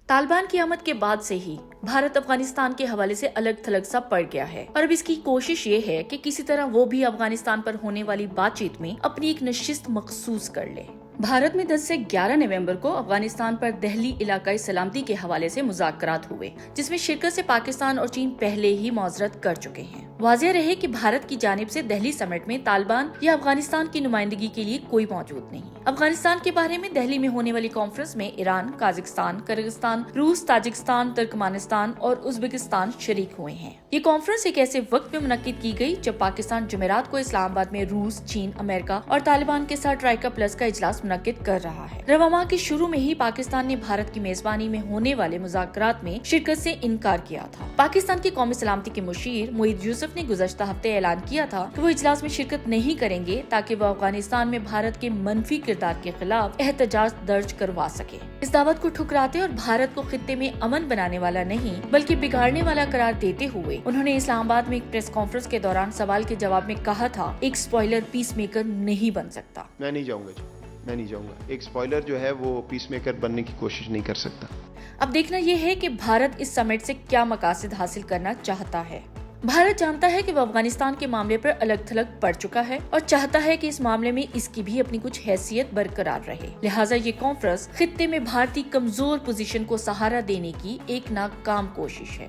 तालिबान की आमद के बाद से ही भारत अफगानिस्तान के हवाले से अलग थलग सा पड़ गया है और अब इसकी कोशिश ये है कि किसी तरह वो भी अफगानिस्तान पर होने वाली बातचीत में अपनी एक नशिस्त मखसूस कर ले। भारत में 10 से 11 नवंबर को अफगानिस्तान पर दिल्ली इलाकाई सलामती के हवाले से मुज़ाकरात हुए, जिसमें शिरकत से पाकिस्तान और चीन पहले ही मौजरत कर चुके हैं। वाज़ेह रहे कि भारत की जानिब से दिल्ली समिट में तालिबान या अफगानिस्तान की नुमाइंदगी के लिए कोई मौजूद नहीं। अफगानिस्तान के बारे में दिल्ली में होने वाली कॉन्फ्रेंस में ईरान, काजाकिस्तान, किर्गिस्तान, रूस, ताजिकिस्तान, तुर्कमेनिस्तान और उज्बेकिस्तान शरीक हुए हैं। ये कॉन्फ्रेंस एक ऐसे वक्त में मुनक्किद की गई जब पाकिस्तान जुमेरात को इस्लामाबाद में रूस, चीन, अमेरिका और तालिबान के साथ ट्राइका प्लस का इजलास मुनक्किद कर रहा है। रवा माह के शुरू में ही पाकिस्तान ने भारत की मेजबानी में होने वाले मुज़ाकरात में शिरकत से इनकार किया था। पाकिस्तान की कौमी सलामती के मुशीर मोईद यूसुफ ने गुज़श्ता हफ्ते ऐलान किया था कि वो इजलास में शिरकत नहीं करेंगे ताकि वो अफगानिस्तान में भारत के मनफी किरदार के खिलाफ एहतजाज दर्ज करवा सके। इस दावत को ठुकराते और भारत को खित्ते में अमन बनाने वाला नहीं बल्कि बिगाड़ने वाला करार देते हुए उन्होंने इस्लामाबाद में एक प्रेस कॉन्फ्रेंस के दौरान सवाल के जवाब में कहा था, एक स्पॉइलर पीस मेकर नहीं बन सकता। मैं नहीं जाऊंगा। एक स्पॉइलर जो है वो पीस मेकर बनने की कोशिश नहीं कर सकता। अब देखना ये है कि भारत इस समिट से क्या मकासद हासिल करना चाहता है। भारत जानता है कि वो अफगानिस्तान के मामले पर अलग थलग पड़ चुका है और चाहता है कि इस मामले में इसकी भी अपनी कुछ हैसियत बरकरार रहे। लिहाजा ये कॉन्फ्रेंस खित्ते में भारतीय कमजोर पोजीशन को सहारा देने की एक नाकाम कोशिश है।